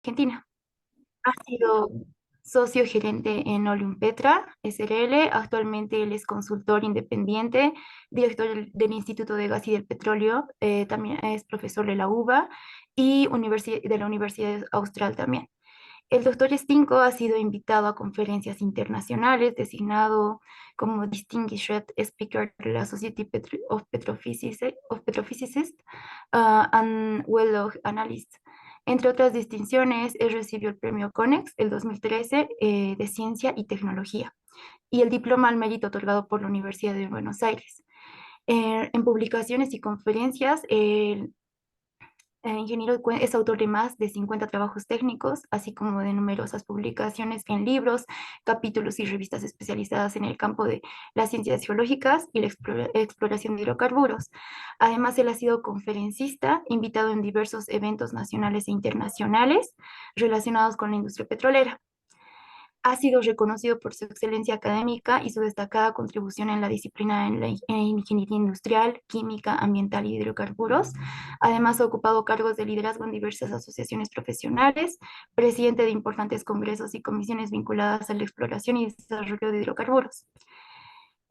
Argentina. Ha sido socio gerente en Petra SRL. Actualmente él es consultor independiente, director del Instituto de Gas y del Petróleo. También es profesor de la UBA y de la Universidad Austral también. El doctor Stinko ha sido invitado a conferencias internacionales, designado como Distinguished Speaker de la Society of Petrophysicists and Well Log Analysts. Entre otras distinciones, él recibió el premio CONEX el 2013 de Ciencia y Tecnología y el diploma al mérito otorgado por la Universidad de Buenos Aires. En publicaciones y conferencias, ingeniero es autor de más de 50 trabajos técnicos, así como de numerosas publicaciones en libros, capítulos y revistas especializadas en el campo de las ciencias geológicas y la exploración de hidrocarburos. Además, él ha sido conferencista, invitado en diversos eventos nacionales e internacionales relacionados con la industria petrolera. Ha sido reconocido por su excelencia académica y su destacada contribución en la disciplina en ingeniería industrial, química, ambiental y hidrocarburos. Además, ha ocupado cargos de liderazgo en diversas asociaciones profesionales, presidente de importantes congresos y comisiones vinculadas a la exploración y desarrollo de hidrocarburos.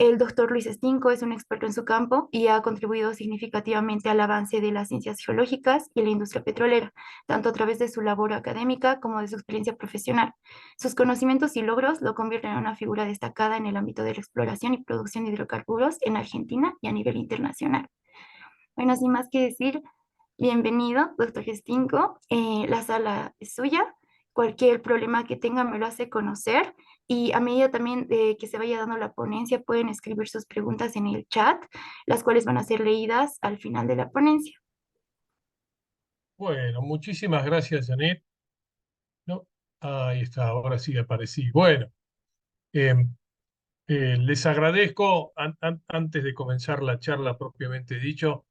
El doctor Luis Stinco es un experto en su campo y ha contribuido significativamente al avance de las ciencias geológicas y la industria petrolera, tanto a través de su labor académica como de su experiencia profesional. Sus conocimientos y logros lo convierten en una figura destacada en el ámbito de la exploración y producción de hidrocarburos en Argentina y a nivel internacional. Bueno, sin más que decir, bienvenido, doctor Gestinco. La sala es suya. Cualquier problema que tenga me lo hace conocer y a medida también de que se vaya dando la ponencia pueden escribir sus preguntas en el chat, las cuales van a ser leídas al final de la ponencia. Bueno, muchísimas gracias, Janet. ¿No? Ahí está, ahora sí aparecí. Bueno, eh, les agradezco, antes de comenzar la charla propiamente dicho,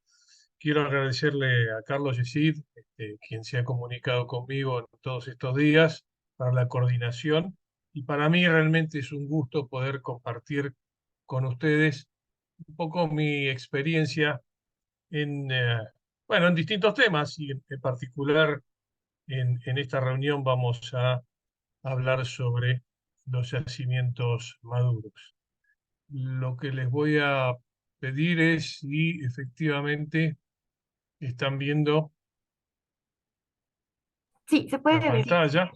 quiero agradecerle a Carlos Yesid, quien se ha comunicado conmigo en todos estos días para la coordinación. Y para mí realmente es un gusto poder compartir con ustedes un poco mi experiencia en, bueno, en distintos temas y en particular en esta reunión vamos a hablar sobre los yacimientos maduros. Lo que les voy a pedir es si efectivamente están viendo Sí, se la puede ver. pantalla.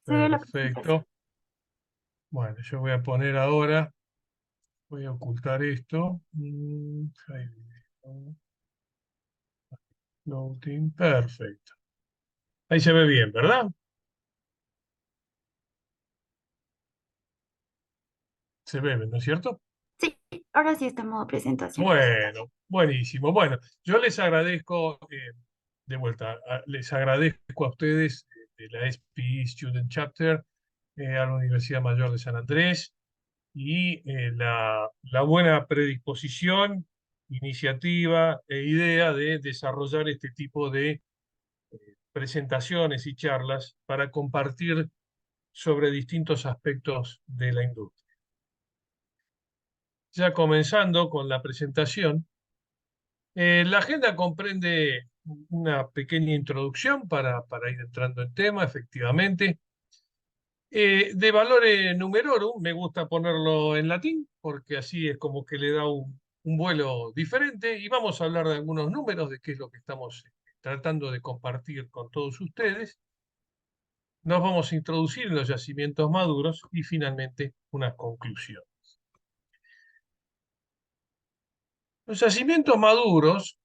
Se ve la presentación. Perfecto. Bueno, yo voy a poner ahora, voy a ocultar esto. Hide video, loading. Perfecto. Ahí se ve bien, ¿verdad? Se ve, ¿no es cierto? Sí, ahora sí está en modo presentación. Bueno, buenísimo. Bueno, yo les agradezco de vuelta, les agradezco a ustedes de la SPE Student Chapter, a la Universidad Mayor de San Andrés y la buena predisposición, iniciativa e idea de desarrollar este tipo de presentaciones y charlas para compartir sobre distintos aspectos de la industria. Ya comenzando con la presentación. La agenda comprende una pequeña introducción para ir entrando en tema, efectivamente. De valore numerorum, me gusta ponerlo en latín, porque así es como que le da un vuelo diferente. Y vamos a hablar de algunos números, de qué es lo que estamos tratando de compartir con todos ustedes. Nos vamos a introducir en los yacimientos maduros y finalmente una conclusión. Los yacimientos maduros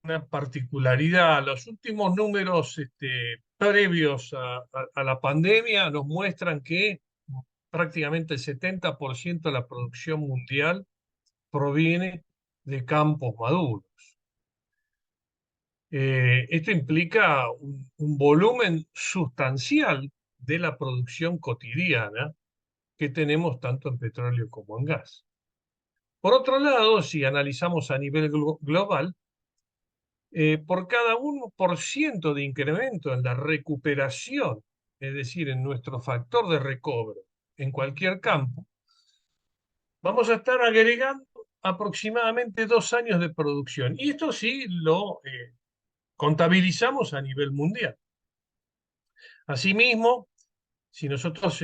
una particularidad. Los últimos números previos a la pandemia nos muestran que prácticamente el 70% de la producción mundial proviene de campos maduros. Esto implica un volumen sustancial de la producción cotidiana que tenemos tanto en petróleo como en gas. Por otro lado, si analizamos a nivel global, por cada 1% de incremento en la recuperación, es decir, en nuestro factor de recobro en cualquier campo, vamos a estar agregando aproximadamente 2 años de producción. Y esto sí contabilizamos a nivel mundial. Asimismo, si nosotros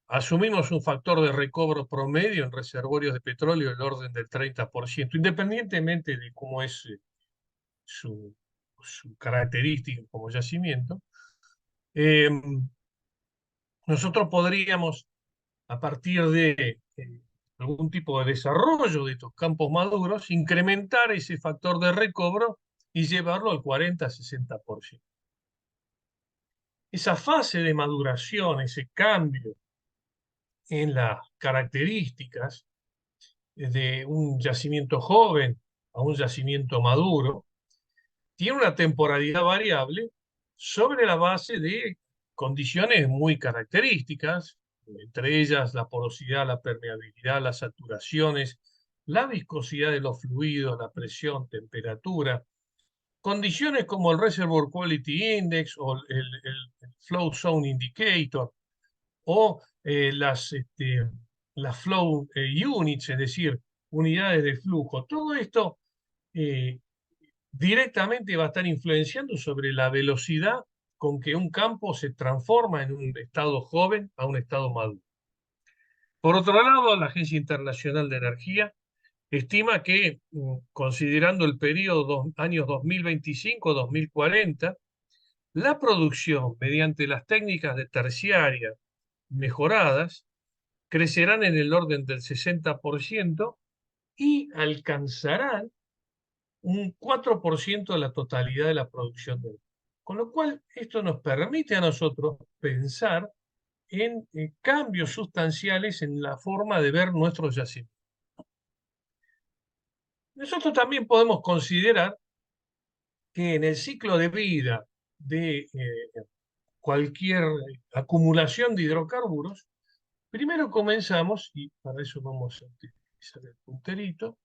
asumimos un factor de recobro promedio en reservorios de petróleo del orden del 30%, independientemente de cómo es su, su característica como yacimiento, eh, nosotros podríamos, a partir de algún tipo de desarrollo de estos campos maduros, incrementar ese factor de recobro y llevarlo al 40-60%. Esa fase de maduración, ese cambio en las características de un yacimiento joven a un yacimiento maduro, tiene una temporalidad variable sobre la base de condiciones muy características, entre ellas la porosidad, la permeabilidad, las saturaciones, la viscosidad de los fluidos, la presión, temperatura, condiciones como el Reservoir Quality Index o el Flow Zone Indicator o las Flow Units, es decir, unidades de flujo. Todo esto eh, directamente va a estar influenciando sobre la velocidad con que un campo se transforma en un estado joven a un estado maduro. Por otro lado, la Agencia Internacional de Energía estima que, considerando el periodo años 2025-2040, la producción mediante las técnicas de terciaria mejoradas crecerán en el orden del 60% y alcanzarán un 4% de la totalidad de la producción de energía. Con lo cual, esto nos permite a nosotros pensar en cambios sustanciales en la forma de ver nuestros yacimientos. Nosotros también podemos considerar que en el ciclo de vida de cualquier acumulación de hidrocarburos, primero comenzamos, y para eso vamos a utilizar el punterito,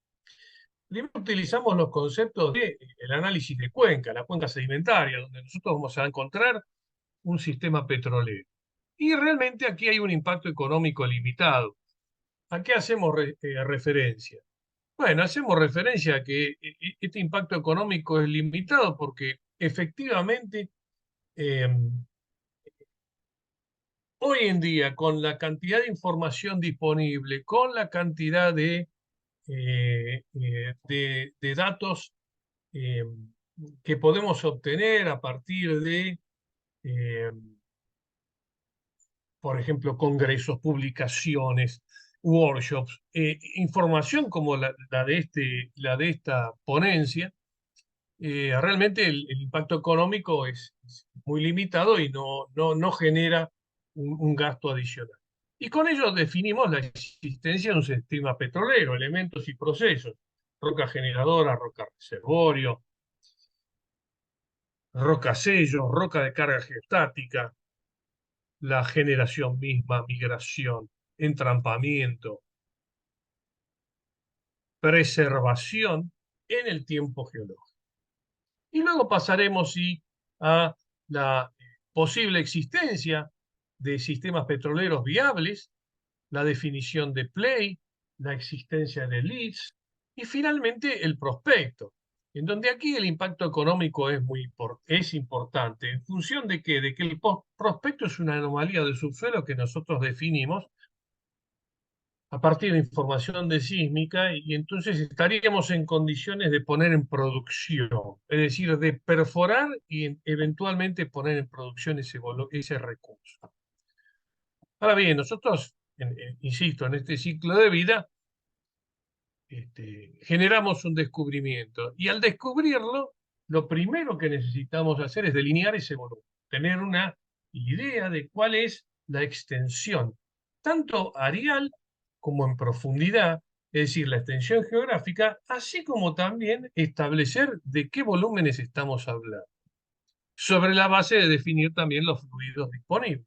primero utilizamos los conceptos del análisis de cuenca, la cuenca sedimentaria, donde nosotros vamos a encontrar un sistema petrolero. Y realmente aquí hay un impacto económico limitado. ¿A qué hacemos referencia? Bueno, hacemos referencia a que este impacto económico es limitado porque efectivamente eh, hoy en día, con la cantidad de información disponible, con la cantidad de datos eh, que podemos obtener a partir de, eh, por ejemplo, congresos, publicaciones, workshops, información como la de esta ponencia, realmente el impacto económico es muy limitado y no genera un gasto adicional. Y con ello definimos la existencia de un sistema petrolero, elementos y procesos, roca generadora, roca reservorio, roca sello, roca de carga geostática, la generación misma, migración, entrampamiento, preservación en el tiempo geológico. Y luego pasaremos a la posible existencia de sistemas petroleros viables, la definición de play, la existencia de leads y finalmente el prospecto, en donde aquí el impacto económico es importante en función de que el prospecto es una anomalía del subsuelo que nosotros definimos a partir de información de sísmica y entonces estaríamos en condiciones de poner en producción, es decir, de perforar y eventualmente poner en producción ese recurso. Ahora bien, nosotros, insisto, en este ciclo de vida, generamos un descubrimiento y al descubrirlo, lo primero que necesitamos hacer es delinear ese volumen, tener una idea de cuál es la extensión, tanto areal como en profundidad, es decir, la extensión geográfica, así como también establecer de qué volúmenes estamos hablando, sobre la base de definir también los fluidos disponibles.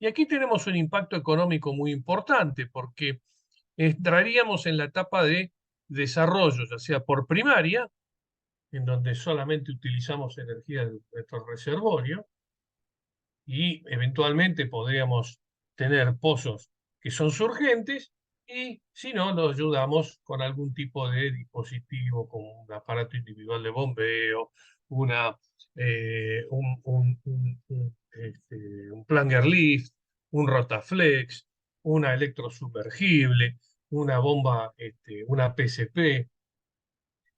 Y aquí tenemos un impacto económico muy importante porque entraríamos en la etapa de desarrollo, ya sea por primaria, en donde solamente utilizamos energía de nuestro reservorio, y eventualmente podríamos tener pozos que son surgentes, y si no, nos ayudamos con algún tipo de dispositivo, como un aparato individual de bombeo, un Planger Lift, un Rotaflex, una electrosumergible, una bomba, una PCP.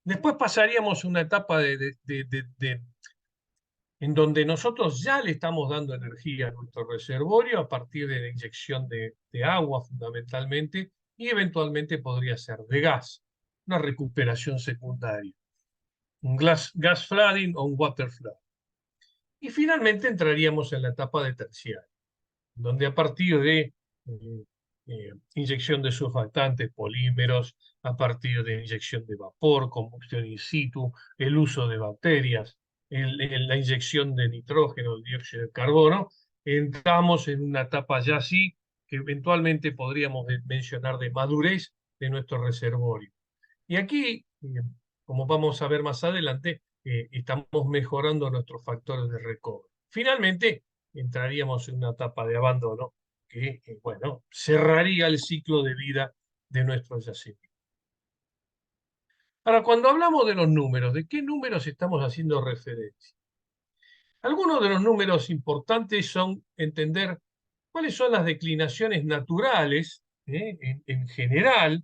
Después pasaríamos a una etapa en donde nosotros ya le estamos dando energía a nuestro reservorio a partir de la inyección de agua fundamentalmente y eventualmente podría ser de gas, una recuperación secundaria, un gas flooding o un water flood. Y finalmente entraríamos en la etapa de terciario, donde a partir de inyección de surfactantes, polímeros, a partir de inyección de vapor, combustión in situ, el uso de bacterias, la inyección de nitrógeno, el dióxido de carbono, entramos en una etapa ya así que eventualmente podríamos mencionar de madurez de nuestro reservorio. Y aquí, como vamos a ver más adelante, estamos mejorando nuestros factores de recobro. Finalmente, entraríamos en una etapa de abandono que, bueno, cerraría el ciclo de vida de nuestro yacimiento. Ahora, cuando hablamos de los números, ¿de qué números estamos haciendo referencia? Algunos de los números importantes son entender cuáles son las declinaciones naturales, en general,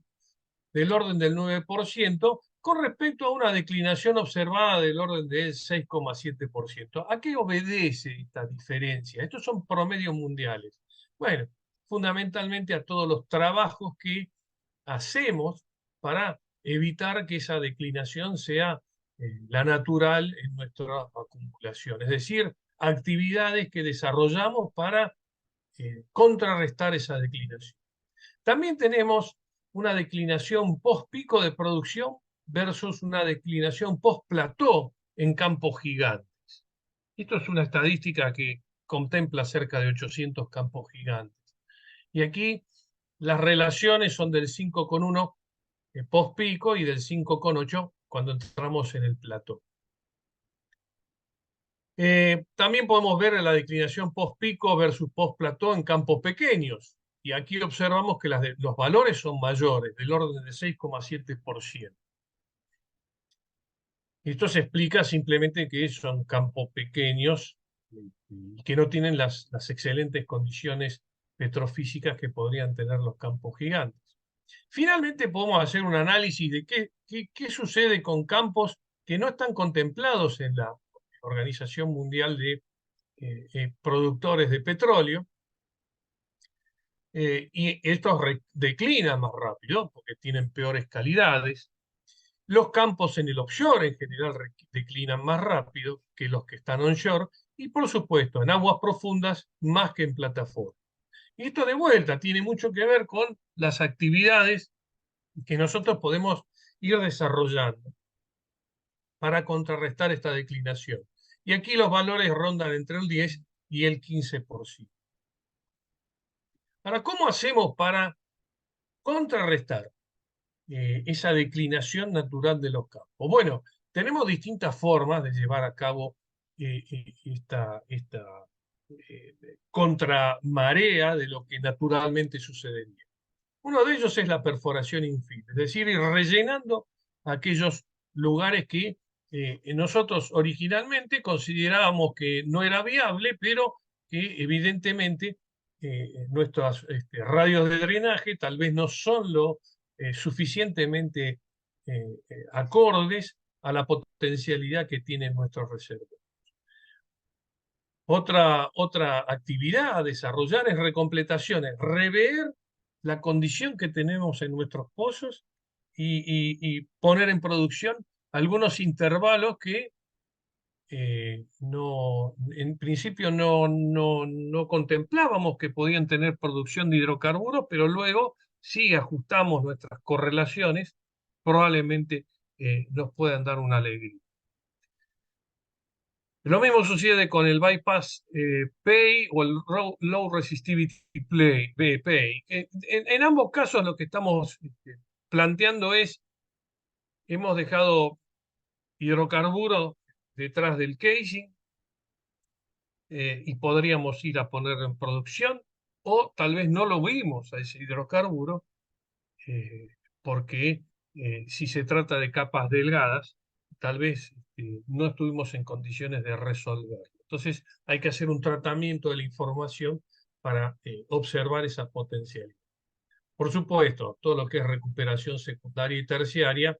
del orden del 9% con respecto a una declinación observada del orden del 6,7%. ¿A qué obedece esta diferencia? Estos son promedios mundiales. Bueno, fundamentalmente a todos los trabajos que hacemos para evitar que esa declinación sea la natural en nuestra acumulación. Es decir, actividades que desarrollamos para contrarrestar esa declinación. También tenemos una declinación post-pico de producción versus una declinación post-plató en campos gigantes. Esto es una estadística que contempla cerca de 800 campos gigantes. Y aquí las relaciones son del 5,1 post-pico y del 5,8 cuando entramos en el plató. También podemos ver la declinación post-pico versus post-plató en campos pequeños. Y aquí observamos que los valores son mayores, del orden de 6,7%. Esto se explica simplemente que son campos pequeños y que no tienen las excelentes condiciones petrofísicas que podrían tener los campos gigantes. Finalmente podemos hacer un análisis de qué sucede con campos que no están contemplados en la Organización Mundial de productores de petróleo, y estos declinan más rápido porque tienen peores calidades. Los campos en el offshore en general declinan más rápido que los que están onshore y por supuesto en aguas profundas más que en plataforma. Y esto de vuelta tiene mucho que ver con las actividades que nosotros podemos ir desarrollando para contrarrestar esta declinación. Y aquí los valores rondan entre el 10 y el 15%. Ahora, ¿cómo hacemos para contrarrestar esa declinación natural de los campos? Bueno, tenemos distintas formas de llevar a cabo esta contramarea de lo que naturalmente sucedería. Uno de ellos es la perforación infill, es decir, ir rellenando aquellos lugares que nosotros originalmente considerábamos que no era viable, pero que evidentemente nuestros radios de drenaje tal vez no son lo suficientemente acordes a la potencialidad que tienen nuestros reservorios. Otra actividad a desarrollar es recompletaciones, rever la condición que tenemos en nuestros pozos y poner en producción algunos intervalos que en principio no contemplábamos que podían tener producción de hidrocarburos, pero luego si ajustamos nuestras correlaciones, probablemente nos puedan dar una alegría. Lo mismo sucede con el bypass pay o el low resistivity pay. En ambos casos lo que estamos planteando es, hemos dejado hidrocarburo detrás del casing y podríamos ir a ponerlo en producción, o tal vez no lo vimos a ese hidrocarburo porque si se trata de capas delgadas, tal vez no estuvimos en condiciones de resolverlo. Entonces hay que hacer un tratamiento de la información para observar esa potencialidad. Por supuesto, todo lo que es recuperación secundaria y terciaria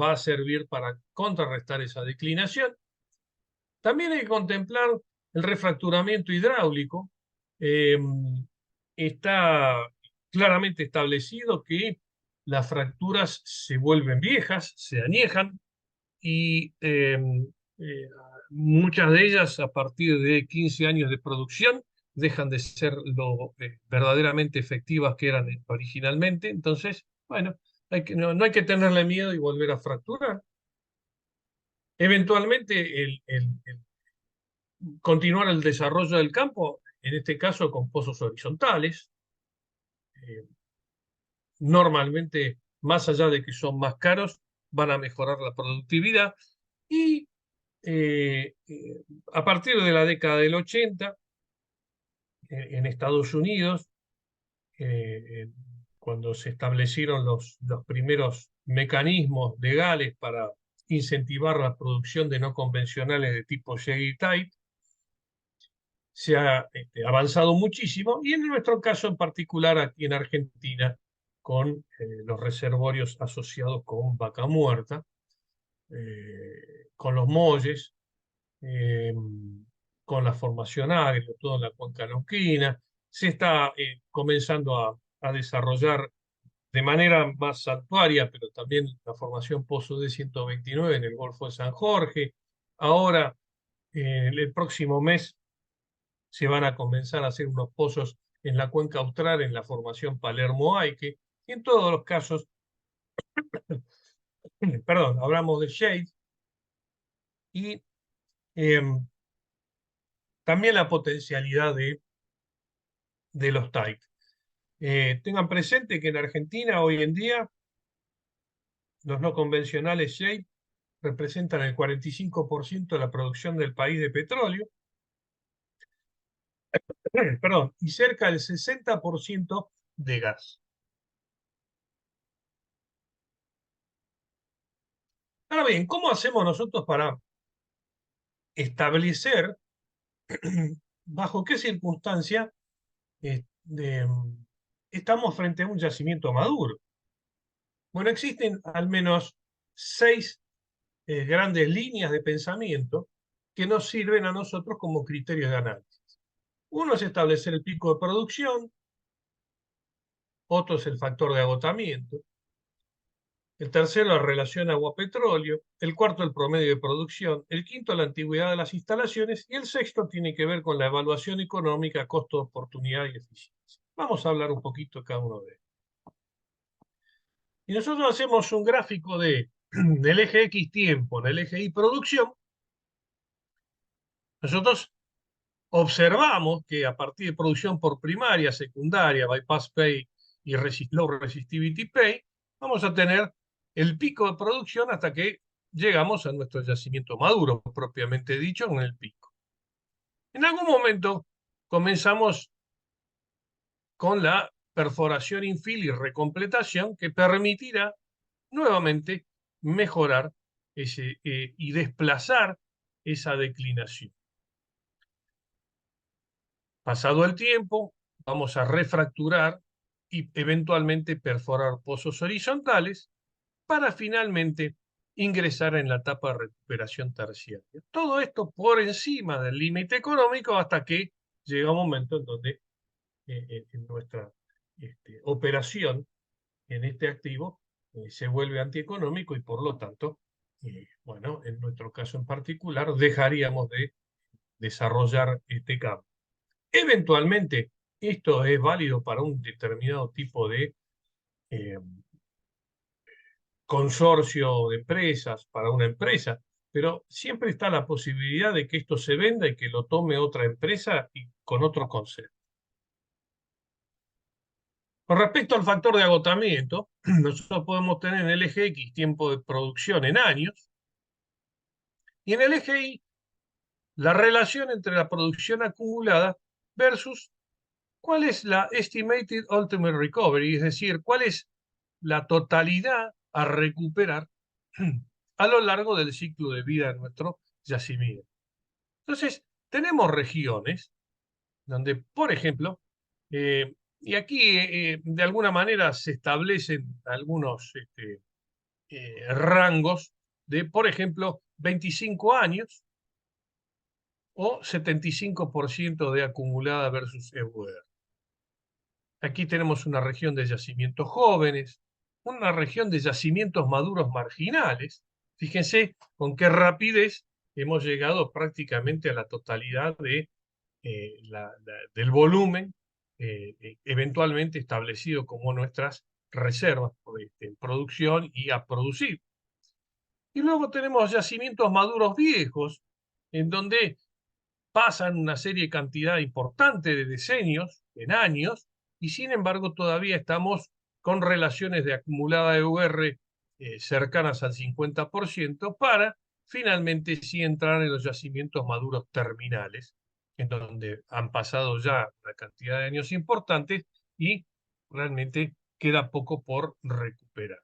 va a servir para contrarrestar esa declinación. También hay que contemplar el refracturamiento hidráulico. Eh, Está claramente establecido que las fracturas se vuelven viejas, se añejan y eh, muchas de ellas a partir de 15 años de producción dejan de ser lo verdaderamente efectivas que eran originalmente. Entonces, bueno, no hay que tenerle miedo y volver a fracturar. Eventualmente, continuar el desarrollo del campo, en este caso con pozos horizontales, eh, normalmente, más allá de que son más caros, van a mejorar la productividad y a partir de la década del 80, en Estados Unidos, cuando se establecieron los primeros mecanismos legales para incentivar la producción de no convencionales de tipo Shale Type, se ha avanzado muchísimo y en nuestro caso en particular aquí en Argentina con los reservorios asociados con vaca muerta, con los molles, eh, con la formación agria, todo en la cuenca neuquina. Se está comenzando a desarrollar de manera más santuaria, pero también la formación Pozo de 129 en el Golfo de San Jorge. Ahora, el próximo mes, se van a comenzar a hacer unos pozos en la cuenca austral, en la formación Palermo-Aique. Y en todos los casos, perdón, hablamos de shade y eh, también la potencialidad de los tight. Tengan presente que en Argentina hoy en día los no convencionales shale representan el 45% de la producción del país de petróleo, perdón, y cerca del 60% de gas. Ahora bien, ¿cómo hacemos nosotros para establecer bajo qué circunstancia estamos frente a un yacimiento maduro? Bueno, existen al menos 6 grandes líneas de pensamiento que nos sirven a nosotros como criterios de análisis. Uno es establecer el pico de producción, otro es el factor de agotamiento, el tercero la relación agua-petróleo, el cuarto el promedio de producción, el quinto la antigüedad de las instalaciones y el sexto tiene que ver con la evaluación económica, costo de oportunidad y eficiencia. Vamos a hablar un poquito de cada uno de ellos. Y nosotros hacemos un gráfico del eje X tiempo, en el eje Y producción. Nosotros observamos que a partir de producción por primaria, secundaria, bypass pay y low resistivity pay, vamos a tener el pico de producción hasta que llegamos a nuestro yacimiento maduro, propiamente dicho, en el pico. En algún momento comenzamos con la perforación infill y recompletación que permitirá nuevamente mejorar y desplazar esa declinación. Pasado el tiempo, vamos a refracturar y eventualmente perforar pozos horizontales para finalmente ingresar en la etapa de recuperación terciaria. Todo esto por encima del límite económico hasta que llega un momento en donde en nuestra operación en este activo se vuelve antieconómico y por lo tanto, bueno, en nuestro caso en particular, dejaríamos de desarrollar este campo. Eventualmente, esto es válido para un determinado tipo de eh, consorcio de empresas, para una empresa, pero siempre está la posibilidad de que esto se venda y que lo tome otra empresa y con otro concepto. Con respecto al factor de agotamiento, nosotros podemos tener en el eje X tiempo de producción en años y en el eje Y la relación entre la producción acumulada versus cuál es la estimated ultimate recovery, es decir, cuál es la totalidad a recuperar a lo largo del ciclo de vida de nuestro yacimiento. Entonces, tenemos regiones donde, por ejemplo, y aquí de alguna manera se establecen algunos rangos de, por ejemplo, 25 años o 75% de acumulada versus EUR. Aquí tenemos una región de yacimientos jóvenes, una región de yacimientos maduros marginales. Fíjense con qué rapidez hemos llegado prácticamente a la totalidad del volumen eventualmente establecido como nuestras reservas en producción y a producir. Y luego tenemos yacimientos maduros viejos, en donde pasan una serie de cantidad importante de decenios, en años, y sin embargo todavía estamos con relaciones de acumulada EUR cercanas al 50% para finalmente sí entrar en los yacimientos maduros terminales, en donde han pasado ya una cantidad de años importantes y realmente queda poco por recuperar.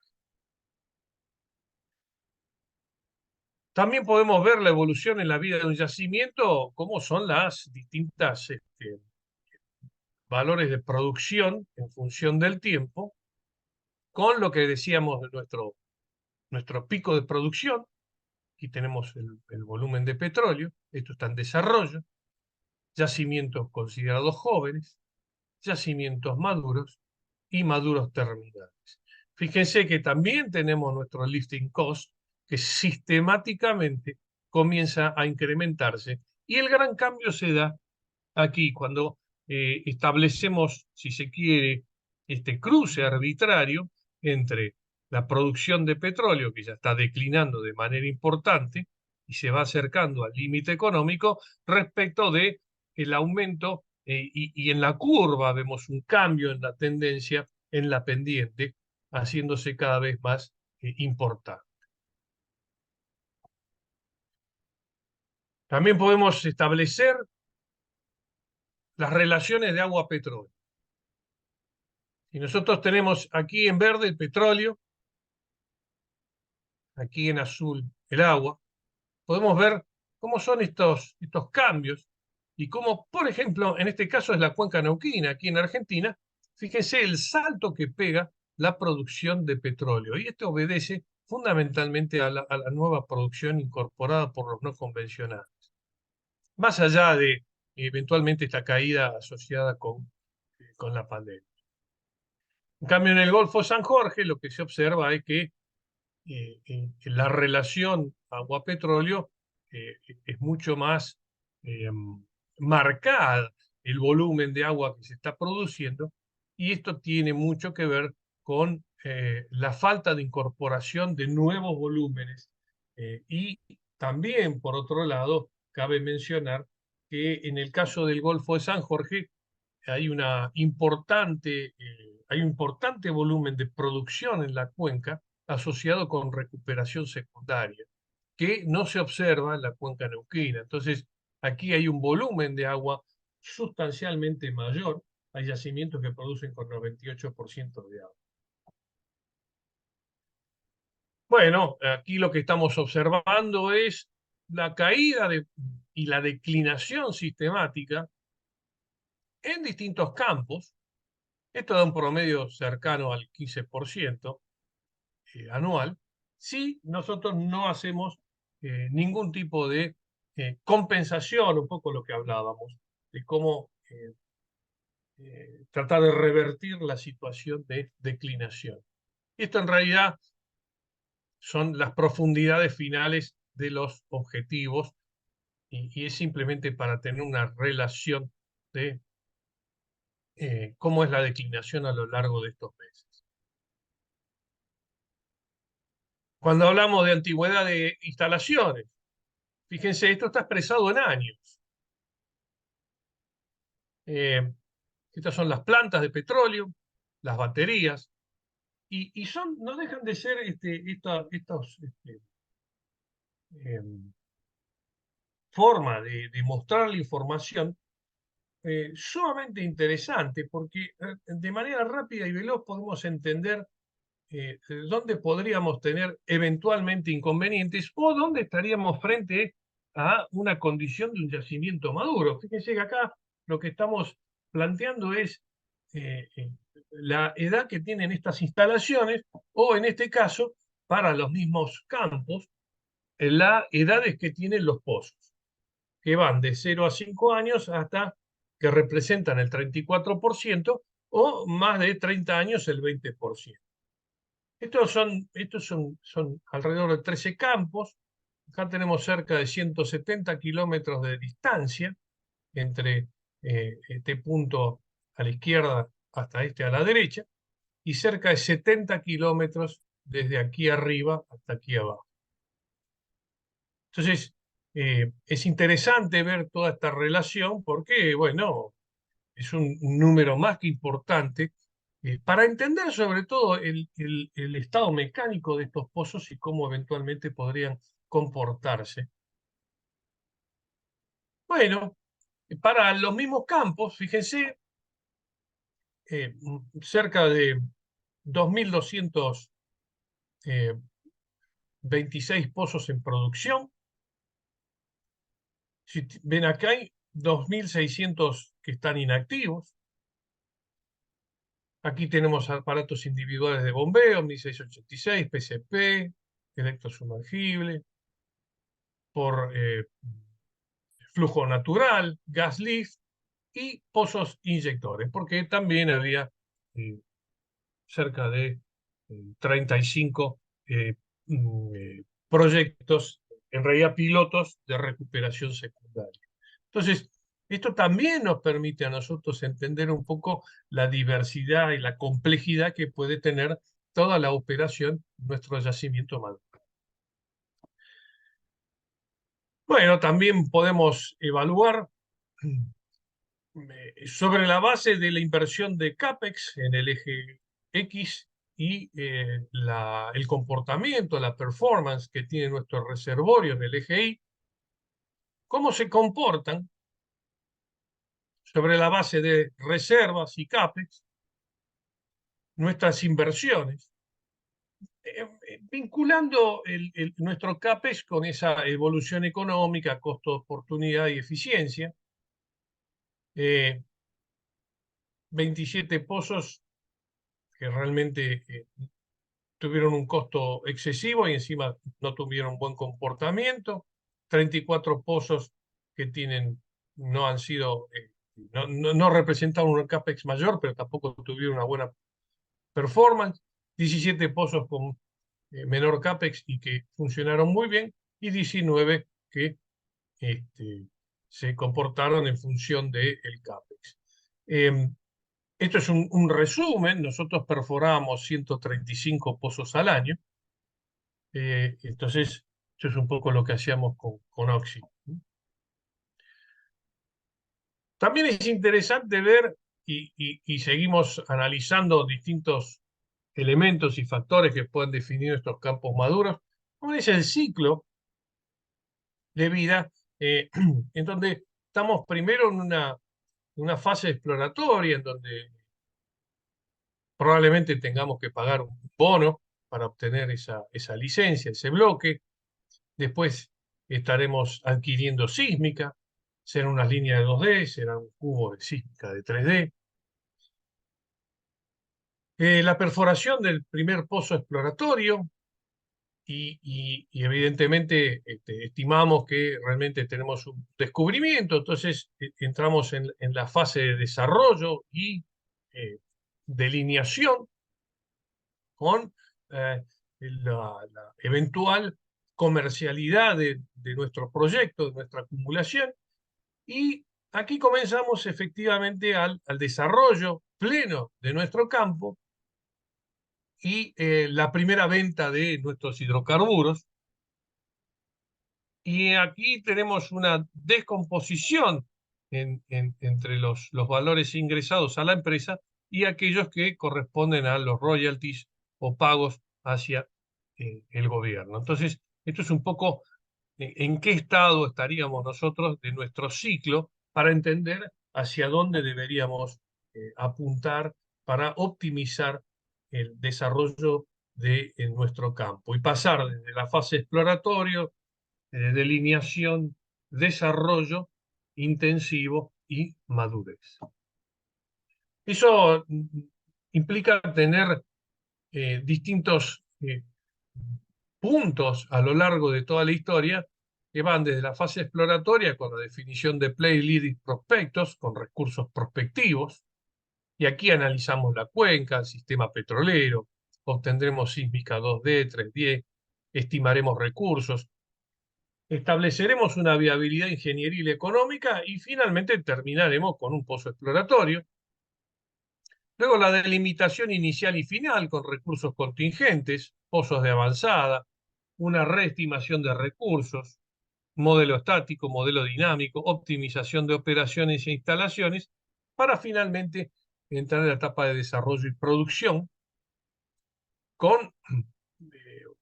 También podemos ver la evolución en la vida de un yacimiento, cómo son las distintas valores de producción en función del tiempo, con lo que decíamos de nuestro pico de producción. Aquí tenemos el volumen de petróleo, esto está en desarrollo, yacimientos considerados jóvenes, yacimientos maduros y maduros terminales. Fíjense que también tenemos nuestro lifting cost, que sistemáticamente comienza a incrementarse, y el gran cambio se da aquí cuando establecemos, si se quiere, este cruce arbitrario entre la producción de petróleo, que ya está declinando de manera importante y se va acercando al límite económico, respecto de el aumento y en la curva vemos un cambio en la tendencia, en la pendiente, haciéndose cada vez más importante. También podemos establecer las relaciones de agua-petróleo. Y nosotros tenemos aquí en verde el petróleo, aquí en azul el agua. Podemos ver cómo son estos cambios y cómo, por ejemplo, en este caso es la cuenca neuquina, aquí en Argentina, fíjense el salto que pega la producción de petróleo. Y esto obedece fundamentalmente a la nueva producción incorporada por los no convencionales. Más allá de eventualmente esta caída asociada con la pandemia. En cambio, en el Golfo San Jorge lo que se observa es que la relación agua-petróleo es mucho más marcada, el volumen de agua que se está produciendo, y esto tiene mucho que ver con la falta de incorporación de nuevos volúmenes. Y también, por otro lado, cabe mencionar que en el caso del Golfo de San Jorge, hay un importante volumen de producción en la cuenca asociado con recuperación secundaria, que no se observa en la cuenca neuquina. Entonces, aquí hay un volumen de agua sustancialmente mayor. Hay yacimientos que producen con 98% de agua. Bueno, aquí lo que estamos observando es la caída y la declinación sistemática en distintos campos. Esto da un promedio cercano al 15% anual, si nosotros no hacemos ningún tipo de compensación, un poco lo que hablábamos, de cómo tratar de revertir la situación de declinación. Esto en realidad son las profundidades finales de los objetivos y es simplemente para tener una relación de cómo es la declinación a lo largo de estos meses. Cuando hablamos de antigüedad de instalaciones, fíjense, esto está expresado en años. Estas son las plantas de petróleo, las baterías, y no dejan de ser estos formas de mostrar la información sumamente interesante, porque de manera rápida y veloz podemos entender dónde podríamos tener eventualmente inconvenientes o dónde estaríamos frente a una condición de un yacimiento maduro. Fíjense que acá lo que estamos planteando es eh, eh, la edad que tienen estas instalaciones o en este caso, para los mismos campos, la edades que tienen los pozos, que van de 0 a 5 años hasta que representan el 34% o más de 30 años el 20%. Estos son alrededor de 13 campos. Acá tenemos cerca de 170 kilómetros de distancia entre este punto a la izquierda hasta este a la derecha y cerca de 70 kilómetros desde aquí arriba hasta aquí abajo. Entonces, es interesante ver toda esta relación porque, bueno, es un número más que importante para entender sobre todo el estado mecánico de estos pozos y cómo eventualmente podrían comportarse. Bueno, para los mismos campos, fíjense, cerca de 2.226 pozos en producción. Si ven acá hay 2.600 que están inactivos. Aquí tenemos aparatos individuales de bombeo, 1686, PCP, electrosumergible, por flujo natural, gas lift y pozos inyectores, porque también había cerca de 35 proyectos, en realidad pilotos de recuperación secundaria. Entonces, esto también nos permite a nosotros entender un poco la diversidad y la complejidad que puede tener toda la operación de nuestro yacimiento maduro. Bueno, también podemos evaluar sobre la base de la inversión de CAPEX en el eje X y el comportamiento, la performance que tiene nuestro reservorio en el eje Y, cómo se comportan sobre la base de reservas y CAPEX nuestras inversiones, vinculando nuestro CAPEX con esa evolución económica, costo de oportunidad y eficiencia. 27 pozos que realmente tuvieron un costo excesivo y encima no tuvieron buen comportamiento. 34 pozos que no han sido, no representaron un CAPEX mayor, pero tampoco tuvieron una buena performance. 17 pozos con menor CAPEX y que funcionaron muy bien, y 19 que se comportaron en función del CAPEX. Esto es un resumen. Nosotros perforábamos 135 pozos al año. Entonces, eso es un poco lo que hacíamos con Oxy. También es interesante ver, y seguimos analizando distintos elementos y factores que pueden definir estos campos maduros, cuál es el ciclo de vida en donde estamos primero en una fase exploratoria, en donde probablemente tengamos que pagar un bono para obtener esa licencia, ese bloque. Después estaremos adquiriendo sísmica, serán unas líneas de 2D, será un cubo de sísmica de 3D. La perforación del primer pozo exploratorio y evidentemente estimamos que realmente tenemos un descubrimiento, entonces entramos en la fase de desarrollo y delineación con la eventual comercialidad de nuestro proyecto, de nuestra acumulación, y aquí comenzamos efectivamente al desarrollo pleno de nuestro campo y la primera venta de nuestros hidrocarburos. Y aquí tenemos una descomposición entre los valores ingresados a la empresa y aquellos que corresponden a los royalties o pagos hacia el gobierno. Entonces, esto es un poco en qué estado estaríamos nosotros de nuestro ciclo para entender hacia dónde deberíamos apuntar para optimizar el desarrollo de en nuestro campo y pasar desde la fase exploratoria, delineación, desarrollo intensivo y madurez. Eso implica tener distintos puntos a lo largo de toda la historia que van desde la fase exploratoria con la definición de play, lead y prospectos, con recursos prospectivos, y aquí analizamos la cuenca, el sistema petrolero, obtendremos sísmica 2D, 3D, estimaremos recursos, estableceremos una viabilidad ingenieril económica y finalmente terminaremos con un pozo exploratorio. Luego la delimitación inicial y final con recursos contingentes, pozos de avanzada, una reestimación de recursos, modelo estático, modelo dinámico, optimización de operaciones e instalaciones, para finalmente entrar en la etapa de desarrollo y producción con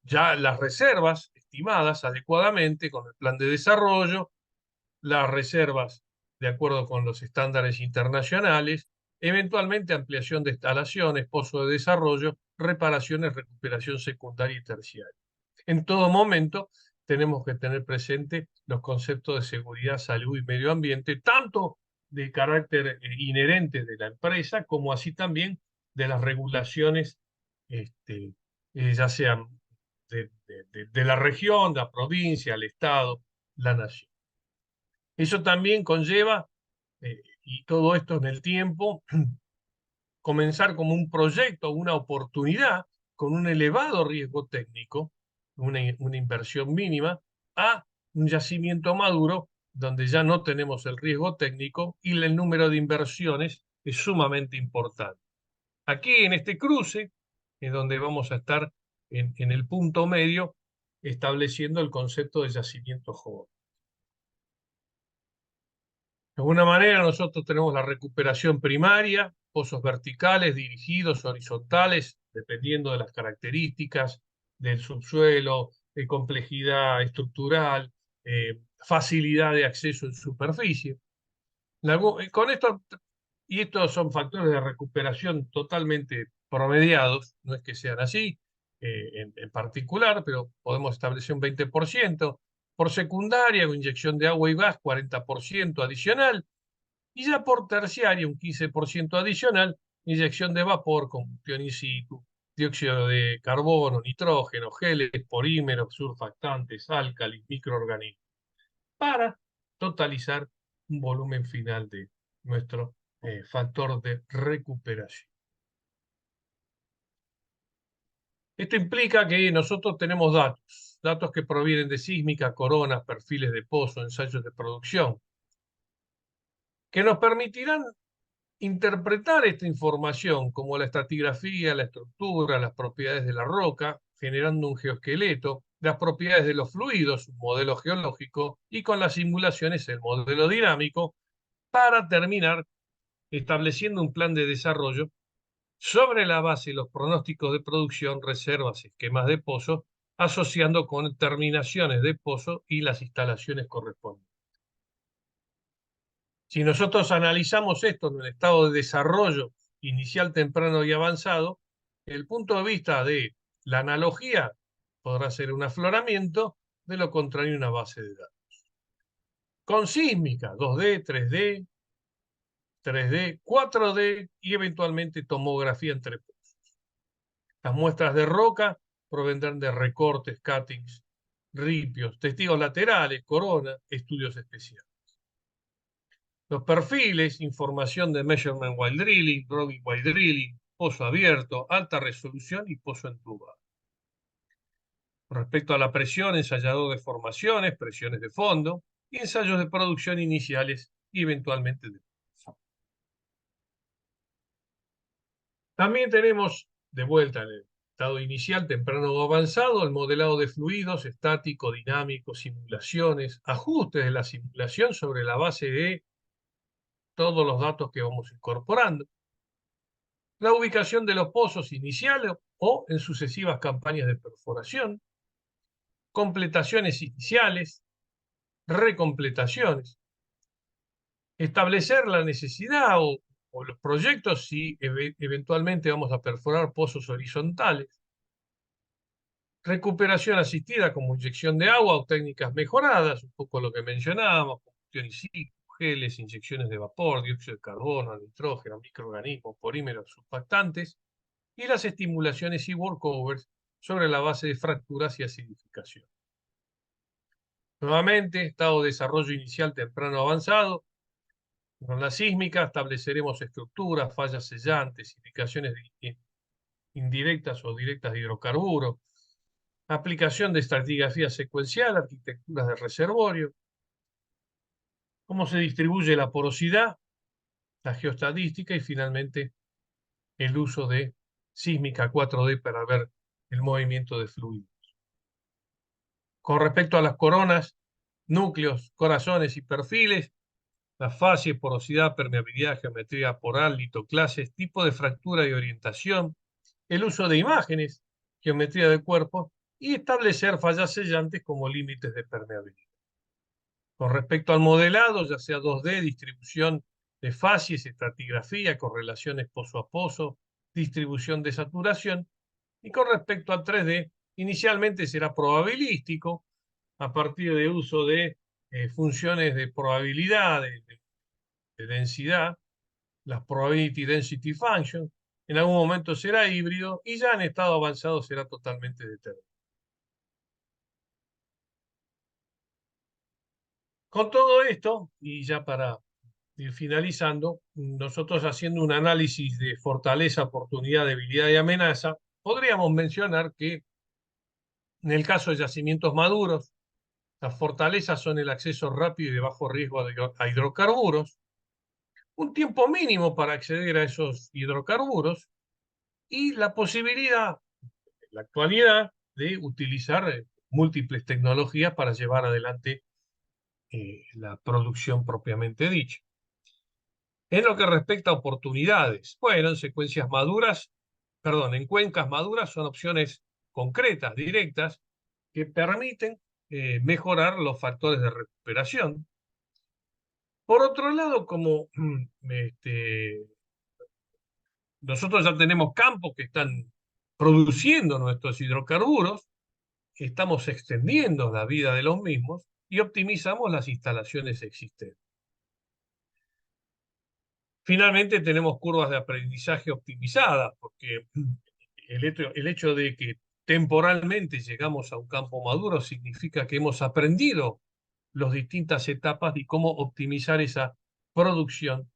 ya las reservas estimadas adecuadamente con el plan de desarrollo, las reservas de acuerdo con los estándares internacionales, eventualmente ampliación de instalaciones, pozo de desarrollo, reparaciones, recuperación secundaria y terciaria. En todo momento tenemos que tener presente los conceptos de seguridad, salud y medio ambiente, tanto de carácter inherente de la empresa, como así también de las regulaciones, ya sean de la región, la provincia, el Estado, la nación. Eso también conlleva, y todo esto en el tiempo, comenzar como un proyecto, una oportunidad con un elevado riesgo técnico, una inversión mínima, a un yacimiento maduro donde ya no tenemos el riesgo técnico y el número de inversiones es sumamente importante. Aquí en este cruce es donde vamos a estar en el punto medio estableciendo el concepto de yacimiento joven. De alguna manera nosotros tenemos la recuperación primaria, pozos verticales, dirigidos, horizontales, dependiendo de las características del subsuelo, de complejidad estructural, facilidad de acceso en superficie. Con esto, y estos son factores de recuperación totalmente promediados, no es que sean así en particular, pero podemos establecer un 20%, por secundaria o inyección de agua y gas 40% adicional, y ya por terciaria un 15% adicional, inyección de vapor, combustión in situ, dióxido de carbono, nitrógeno, geles, polímeros, surfactantes, álcalis, microorganismos, para totalizar un volumen final de nuestro factor de recuperación. Esto implica que nosotros tenemos datos que provienen de sísmica, coronas, perfiles de pozo, ensayos de producción, que nos permitirán interpretar esta información como la estratigrafía, la estructura, las propiedades de la roca, generando un geoesqueleto, las propiedades de los fluidos, un modelo geológico, y con las simulaciones el modelo dinámico, para terminar estableciendo un plan de desarrollo sobre la base de los pronósticos de producción, reservas, esquemas de pozo, asociando con terminaciones de pozo y las instalaciones correspondientes. Si nosotros analizamos esto en el estado de desarrollo inicial, temprano y avanzado, el punto de vista de la analogía podrá ser un afloramiento, de lo contrario una base de datos. Con sísmica, 2D, 3D, 3D, 4D y eventualmente tomografía entre pozos. Las muestras de roca provendrán de recortes, cuttings, ripios, testigos laterales, corona, estudios especiales. Los perfiles, información de measurement while drilling, drawing while drilling, pozo abierto, alta resolución y pozo entubado. Respecto a la presión, ensayador de formaciones, presiones de fondo y ensayos de producción iniciales y eventualmente de pozo. También tenemos, de vuelta en el estado inicial, temprano o avanzado, el modelado de fluidos, estático, dinámico, simulaciones, ajustes de la simulación sobre la base de todos los datos que vamos incorporando. La ubicación de los pozos iniciales o en sucesivas campañas de perforación, completaciones iniciales, recompletaciones, establecer la necesidad o los proyectos si eventualmente vamos a perforar pozos horizontales, Recuperación asistida como inyección de agua o técnicas mejoradas, un poco lo que mencionábamos, combustión in situ, geles, inyecciones de vapor, dióxido de carbono, nitrógeno, microorganismos, polímeros, surfactantes, y las estimulaciones y workovers sobre la base de fracturas y acidificación. Nuevamente, estado de desarrollo inicial temprano avanzado. Con la sísmica estableceremos estructuras, fallas sellantes, indicaciones indirectas o directas de hidrocarburos, aplicación de estratigrafía secuencial, arquitecturas de reservorio, cómo se distribuye la porosidad, la geostadística y finalmente el uso de sísmica 4D para ver el movimiento de fluidos. Con respecto a las coronas, núcleos, corazones y perfiles, la fase, porosidad, permeabilidad, geometría poral, litoclases, tipo de fractura y orientación, el uso de imágenes, geometría de cuerpo y establecer fallas sellantes como límites de permeabilidad. Con respecto al modelado, ya sea 2D, distribución de facies, estratigrafía, correlaciones pozo a pozo, distribución de saturación, y con respecto al 3D, inicialmente será probabilístico a partir de uso de funciones de probabilidad, de densidad, las probability density functions, en algún momento será híbrido y ya en estado avanzado será totalmente determinado. Con todo esto, y ya para ir finalizando, nosotros haciendo un análisis de fortaleza, oportunidad, debilidad y amenaza, podríamos mencionar que en el caso de yacimientos maduros, las fortalezas son el acceso rápido y de bajo riesgo a hidrocarburos, un tiempo mínimo para acceder a esos hidrocarburos y la posibilidad, en la actualidad, de utilizar múltiples tecnologías para llevar adelante la producción propiamente dicha. En lo que respecta a oportunidades, bueno, en secuencias maduras, perdón, en cuencas maduras son opciones concretas, directas, que permiten mejorar los factores de recuperación. Por otro lado, como nosotros ya tenemos campos que están produciendo nuestros hidrocarburos, estamos extendiendo la vida de los mismos y optimizamos las instalaciones existentes. Finalmente tenemos curvas de aprendizaje optimizadas, porque el hecho de que temporalmente llegamos a un campo maduro significa que hemos aprendido las distintas etapas de cómo optimizar esa producción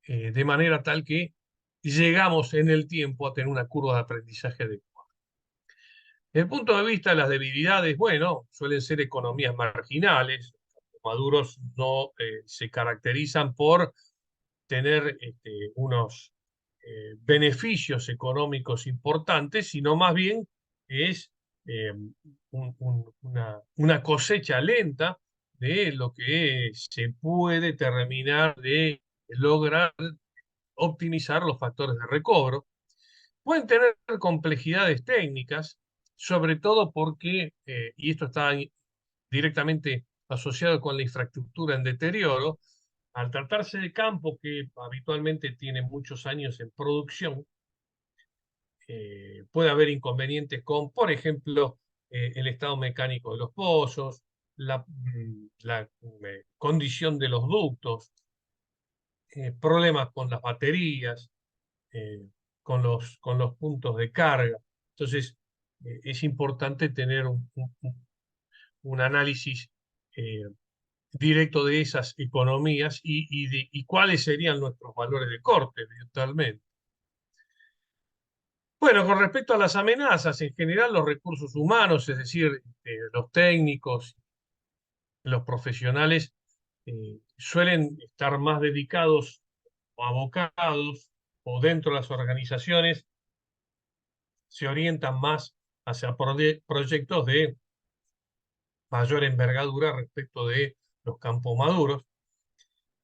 de manera tal que llegamos en el tiempo a tener una curva de aprendizaje adecuada. Desde el punto de vista de las debilidades, bueno, suelen ser economías marginales. Los maduros no se caracterizan por tener unos beneficios económicos importantes, sino más bien es una cosecha lenta de lo que se puede terminar de lograr optimizar los factores de recobro. Pueden tener complejidades técnicas, sobre todo porque, y esto está directamente asociado con la infraestructura en deterioro, al tratarse de campos que habitualmente tienen muchos años en producción, puede haber inconvenientes con, por ejemplo, el estado mecánico de los pozos, la condición de los ductos, problemas con las baterías, eh, con los puntos de carga. Entonces, es importante tener un análisis directo de esas economías y cuáles serían nuestros valores de corte, eventualmente. Bueno, con respecto a las amenazas, en general los recursos humanos, es decir, los técnicos, los profesionales, suelen estar más dedicados o abocados o dentro de las organizaciones se orientan más hacia proyectos de mayor envergadura respecto de los campos maduros.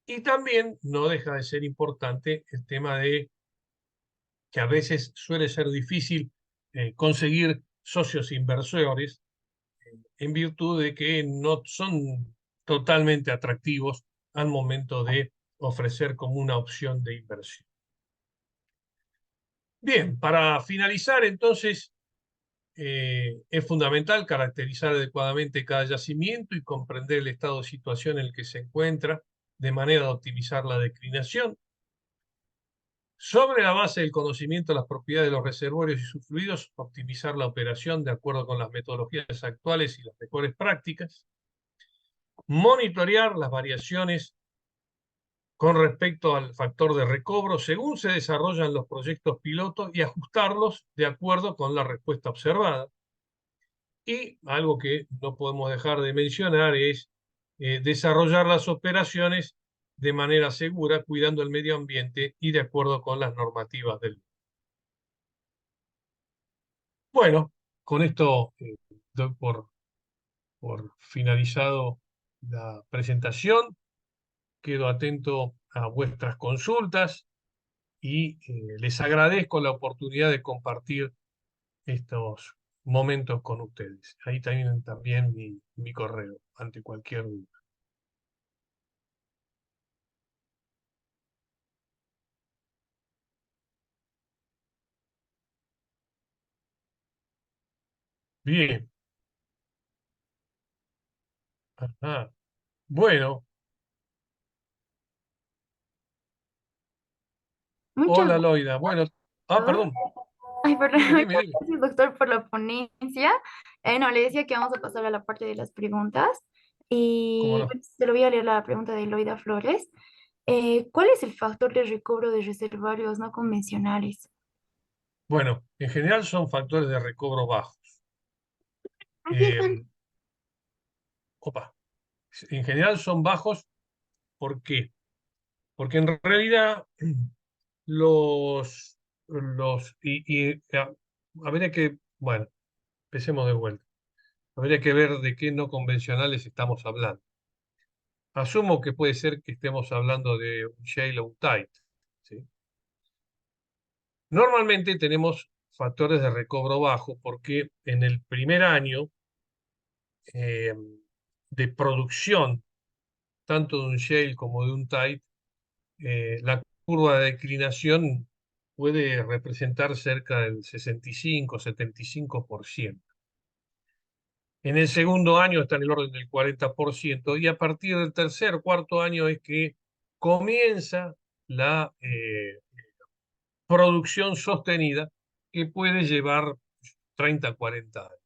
Y también no deja de ser importante el tema de que a veces suele ser difícil conseguir socios inversores en virtud de que no son totalmente atractivos al momento de ofrecer como una opción de inversión. Bien, para finalizar entonces, Es fundamental caracterizar adecuadamente cada yacimiento y comprender el estado de situación en el que se encuentra, de manera a optimizar la declinación. Sobre la base del conocimiento de las propiedades de los reservorios y sus fluidos, optimizar la operación de acuerdo con las metodologías actuales y las mejores prácticas. Monitorear las variaciones con respecto al factor de recobro según se desarrollan los proyectos pilotos y ajustarlos de acuerdo con la respuesta observada. Y algo que no podemos dejar de mencionar es desarrollar las operaciones de manera segura, cuidando el medio ambiente y de acuerdo con las normativas del... Bueno, con esto doy por finalizado la presentación. Quedo atento a vuestras consultas y les agradezco la oportunidad de compartir estos momentos con ustedes. Ahí también mi correo, ante cualquier duda. Bien. Ajá. Bueno, Muchas hola Loida. Bueno, gracias. perdón. Ay, perdón, Dime, dime, muchas dime. gracias, doctor, por la ponencia. No, le decía que vamos a pasar a la parte de las preguntas. ¿Cómo Y no? bueno, te lo voy a leer la pregunta de Loida Flores. ¿Cuál es el factor de recobro de reservorios no convencionales? Bueno, en general son factores de recobro bajos. Empiezan. Eh, opa. En general son bajos. ¿Por qué? Porque en realidad habría que, bueno, empecemos de vuelta. Habría que ver de qué no convencionales estamos hablando. Asumo que puede ser que estemos hablando de un shale o un tight, ¿sí? Normalmente tenemos factores de recobro bajo porque en el primer año eh, de producción, tanto de un shale como de un tight, la curva de declinación puede representar cerca del 65-75%. En el segundo año está en el orden del 40% y a partir del tercer, cuarto año es que comienza la producción sostenida que puede llevar 30, 40 años.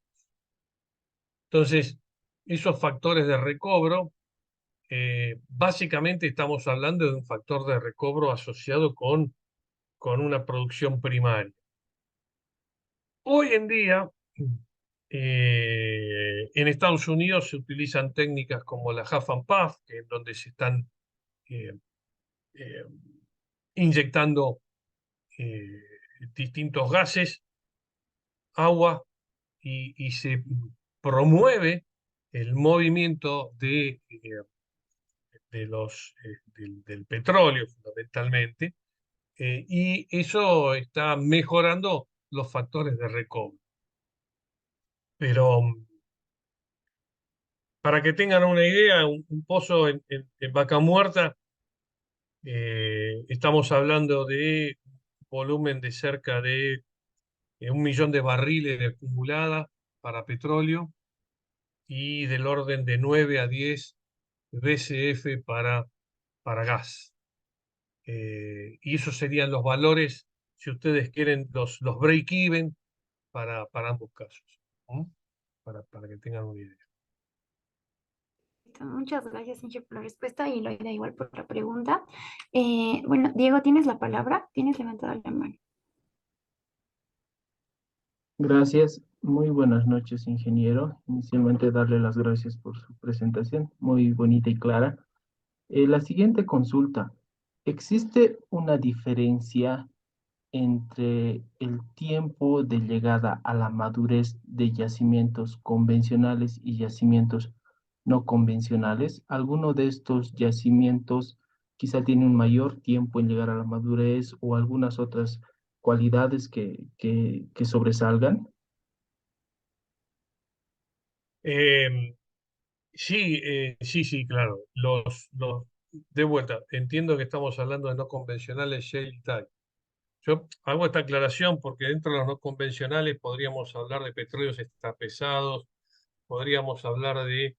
Entonces, esos factores de recobro, básicamente estamos hablando de un factor de recobro asociado con una producción primaria. Hoy en día, en Estados Unidos se utilizan técnicas como la Half and Puff, en donde se están eh, eh, inyectando eh, distintos gases, agua, y se promueve el movimiento del petróleo fundamentalmente, y eso está mejorando los factores de recobro. Pero para que tengan una idea, un pozo en Vaca Muerta, estamos hablando de un volumen de cerca de 1 millón de barriles de acumulada para petróleo y del orden de 9 a 10 BCF para gas. Y esos serían los valores, si ustedes quieren, los break-even para ambos casos, ¿no? Para que tengan una idea. Muchas gracias, Inge, por la respuesta y Loida igual por la pregunta. Bueno, Diego, ¿tienes la palabra? Tienes levantada la mano. Gracias. Muy buenas noches, ingeniero. Inicialmente darle las gracias por su presentación, muy bonita y clara. La siguiente consulta. ¿Existe una diferencia entre el tiempo de llegada a la madurez de yacimientos convencionales y yacimientos no convencionales? ¿Alguno de estos yacimientos quizá tiene un mayor tiempo en llegar a la madurez o algunas otras cualidades que sobresalgan? Eh, sí, sí, claro. De vuelta, entiendo que estamos hablando de no convencionales Shale y Type. Yo hago esta aclaración porque dentro de los no convencionales podríamos hablar de petróleos extrapesados, podríamos hablar de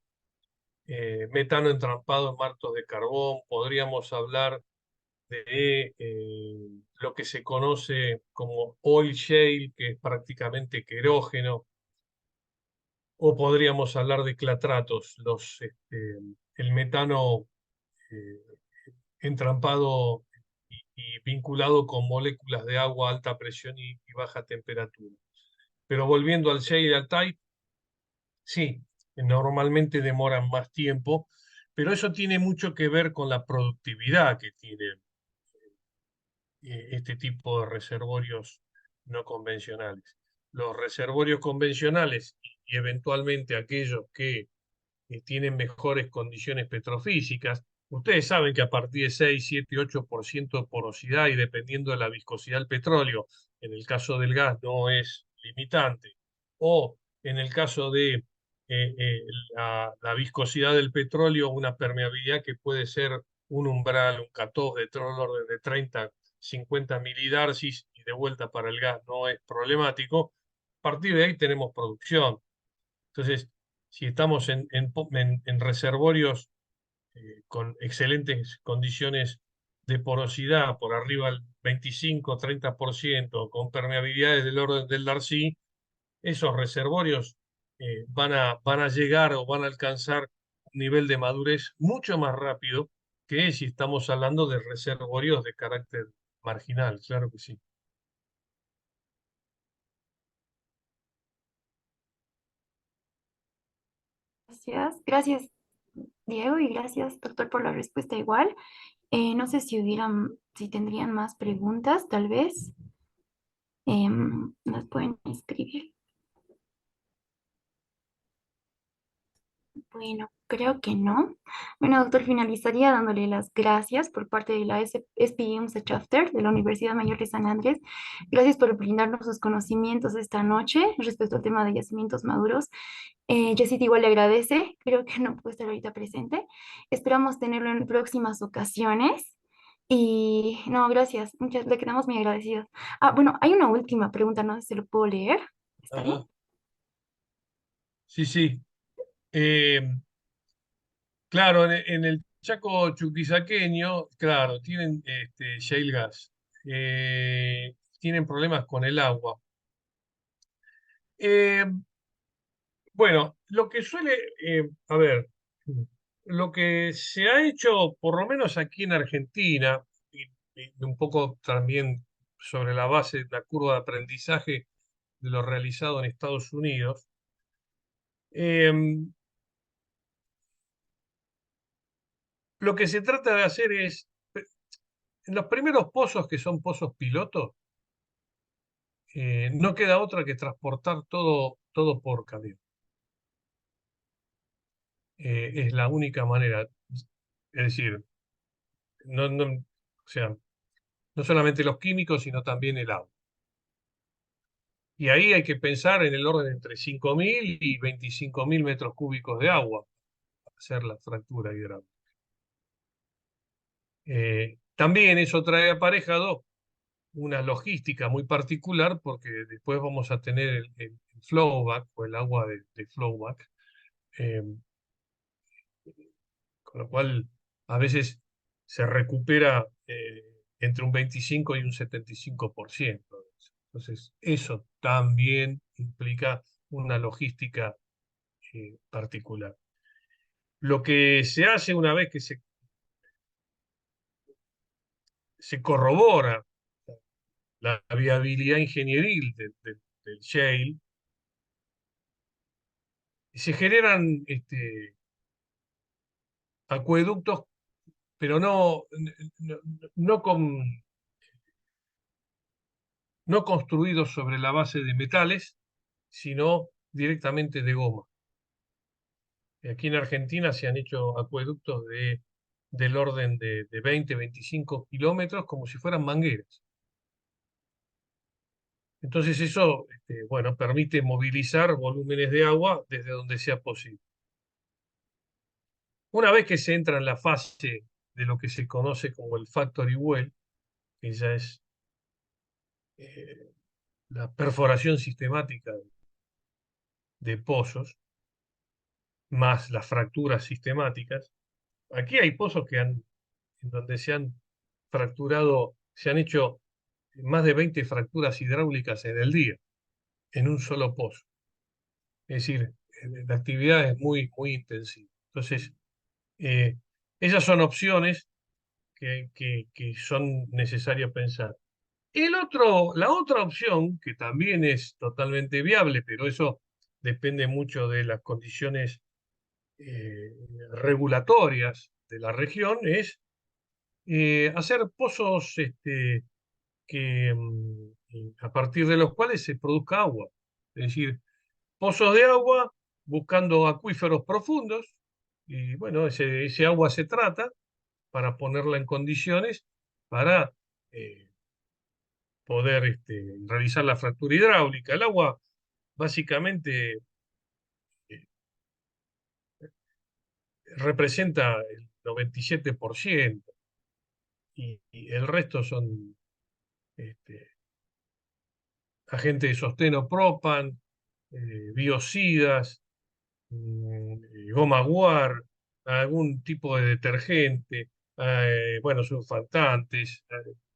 metano entrampado en mantos de carbón, podríamos hablar de lo que se conoce como oil shale, que es prácticamente querógeno, o podríamos hablar de clatratos, el metano eh, entrampado y vinculado con moléculas de agua a alta presión y baja temperatura. Pero volviendo al shale y al type, sí, normalmente demoran más tiempo, pero eso tiene mucho que ver con la productividad que tienen este tipo de reservorios no convencionales. Los reservorios convencionales y eventualmente aquellos que tienen mejores condiciones petrofísicas, ustedes saben que a partir de 6, 7, 8% de porosidad y dependiendo de la viscosidad del petróleo, en el caso del gas no es limitante, o en el caso de la viscosidad del petróleo, una permeabilidad que puede ser un umbral, un cutoff de orden de 30, 50 milidarcis y de vuelta para el gas no es problemático. A partir de ahí tenemos producción. Entonces, si estamos en reservorios con excelentes condiciones de porosidad, por arriba del 25-30%, con permeabilidades del orden del Darcy, esos reservorios van a llegar o van a alcanzar un nivel de madurez mucho más rápido que si estamos hablando de reservorios de carácter marginal, claro que sí. Gracias, Diego, y gracias, doctor, por la respuesta igual. No sé si tendrían más preguntas, tal vez. Las pueden escribir. Bueno, creo que no. Bueno, doctor, finalizaría dándole las gracias por parte de la SPM Chapter de la Universidad Mayor de San Andrés. Gracias por brindarnos sus conocimientos esta noche respecto al tema de yacimientos maduros. Jessy igual le agradece, creo que no puede estar ahorita presente. Esperamos tenerlo en próximas ocasiones. Y no, gracias, le quedamos muy agradecidos. Ah, bueno, hay una última pregunta, no sé si lo puedo leer. ¿Está bien? Ajá. Sí, sí. Eh, Claro, en el Chaco chuquisaqueño, claro, tienen shale gas, tienen problemas con el agua. Eh, bueno, lo que suele, a ver, lo que se ha hecho, por lo menos aquí en Argentina, y un poco también sobre la base de la curva de aprendizaje de lo realizado en Estados Unidos, eh, lo que se trata de hacer es, en los primeros pozos que son pozos pilotos, no queda otra que transportar todo por camión. Es la única manera. Es decir, o sea, no solamente los químicos, sino también el agua. Y ahí hay que pensar en el orden entre 5.000 y 25.000 metros cúbicos de agua para hacer la fractura hidráulica. También eso trae aparejado una logística muy particular porque después vamos a tener el flowback o el agua de flowback. eh, con lo cual a veces se recupera entre un 25 y un 75% de eso. Entonces, eso también implica una logística particular. Lo que se hace una vez que se corrobora la viabilidad ingenieril del shale, se generan acueductos, pero no, no con no construidos sobre la base de metales, sino directamente de goma. Aquí en Argentina se han hecho acueductos del orden de 20, 25 kilómetros como si fueran mangueras. Entonces eso, bueno, permite movilizar volúmenes de agua desde donde sea posible. Una vez que se entra en la fase de lo que se conoce como el factory well, que ya es eh, la perforación sistemática de pozos, más las fracturas sistemáticas. Aquí hay pozos en donde se han fracturado, se han hecho más de 20 fracturas hidráulicas en el día, en un solo pozo. Es decir, la actividad es muy, muy intensiva. Entonces, eh, esas son opciones que son necesarias pensar. La otra opción, que también es totalmente viable, pero eso depende mucho de las condiciones eh, regulatorias de la región, es hacer pozos a partir de los cuales se produzca agua. Es decir, pozos de agua buscando acuíferos profundos, y bueno, ese agua se trata para ponerla en condiciones para poder realizar la fractura hidráulica. El agua básicamente eh, representa el 97% y el resto son este, agentes de sosteno propan, biocidas, goma guar, algún tipo de detergente, bueno, surfactantes,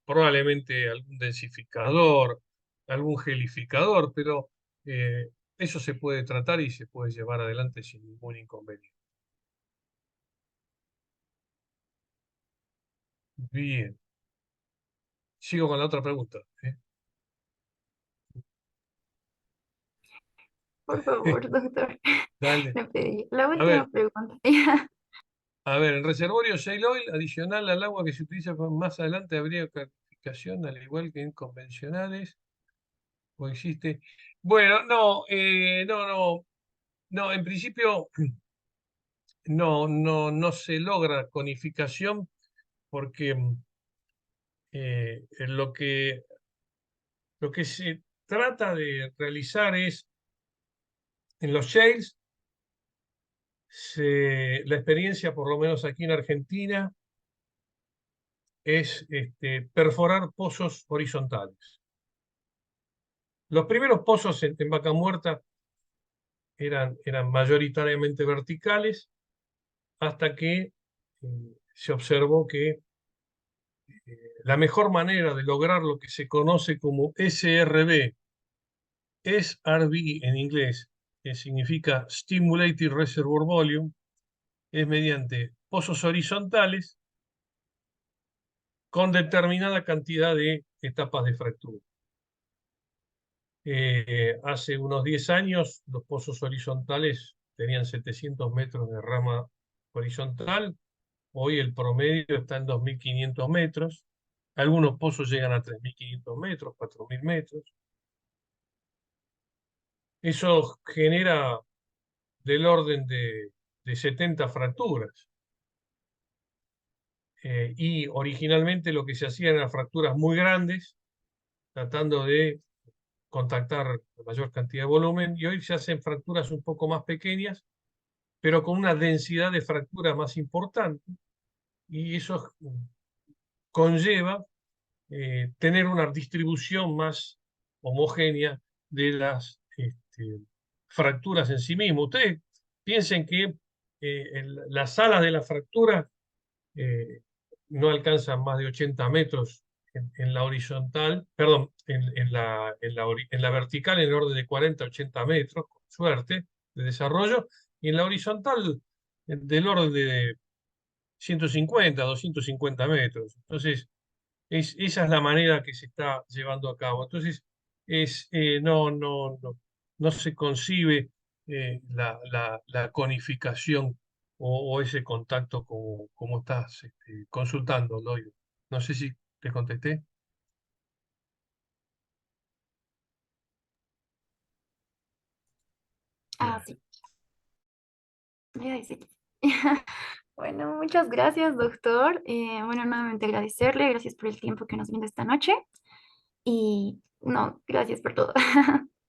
probablemente algún densificador, algún gelificador, pero eh, eso se puede tratar y se puede llevar adelante sin ningún inconveniente. Bien, sigo con la otra pregunta. Por favor, doctor, Dale. le pedí. La A última ver, pregunta. en reservorio shale oil, adicional al agua que se utiliza más adelante, habría clasificación, al igual que en convencionales, o existe. Bueno, no, en principio no se logra conificación porque lo que se trata de realizar es, en los shales, la experiencia, por lo menos aquí en Argentina, es perforar pozos horizontales. Los primeros pozos en Vaca Muerta eran mayoritariamente verticales, hasta que se observó que la mejor manera de lograr lo que se conoce como SRV, SRV en inglés, que significa Stimulated Reservoir Volume, es mediante pozos horizontales con determinada cantidad de etapas de fractura. Hace unos 10 años los pozos horizontales tenían 700 metros de rama horizontal, hoy el promedio está en 2.500 metros, algunos pozos llegan a 3.500 metros, 4.000 metros. Eso genera del orden de 70 fracturas. Y originalmente lo que se hacía eran fracturas muy grandes, tratando de contactar la mayor cantidad de volumen, y hoy se hacen fracturas un poco más pequeñas, pero con una densidad de fractura más importante, y eso conlleva tener una distribución más homogénea de las fracturas en sí mismas. Ustedes piensen que las salas de la fractura eh, no alcanzan más de 80 metros en la horizontal, perdón, en la vertical en el orden de 40 a 80 metros, con suerte, de desarrollo, y en la horizontal del orden de 150, 250 metros. Entonces, esa es la manera que se está llevando a cabo. Entonces, no se concibe la conificación o ese contacto como estás consultando, Loyo. No sé si te contesté. Ah, Bueno, sí. Ay, sí. Bueno, muchas gracias, doctor. Bueno, nuevamente agradecerle, gracias por el tiempo que nos brinda esta noche y no, gracias por todo.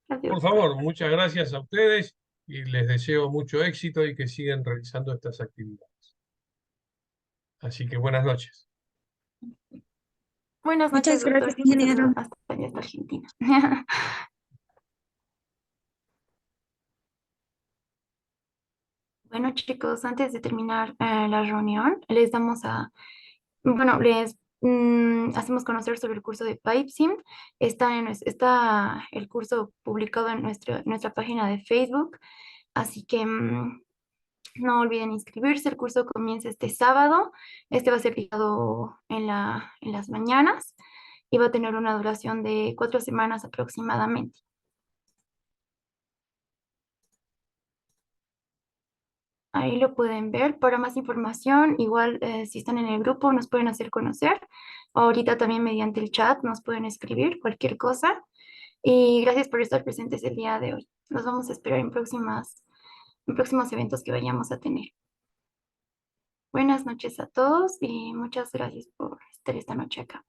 Gracias, por doctor. favor, muchas gracias a ustedes y les deseo mucho éxito y que sigan realizando estas actividades. Así que buenas noches. Buenas noches, Muchas doctor. gracias, Hasta luego. ingeniero. Hasta España hasta Argentina. Bueno, chicos, antes de terminar la reunión, les damos a, bueno, les hacemos conocer sobre el curso de PipeSim. Está el curso publicado en nuestra página de Facebook, así que no olviden inscribirse. El curso comienza este sábado. Este va a ser dictado en las mañanas y va a tener una duración de 4 semanas aproximadamente. Ahí lo pueden ver. Para más información, igual si están en el grupo, nos pueden hacer conocer. Ahorita también mediante el chat nos pueden escribir cualquier cosa. Y gracias por estar presentes el día de hoy. Los vamos a esperar en próximos eventos que vayamos a tener. Buenas noches a todos y muchas gracias por estar esta noche acá.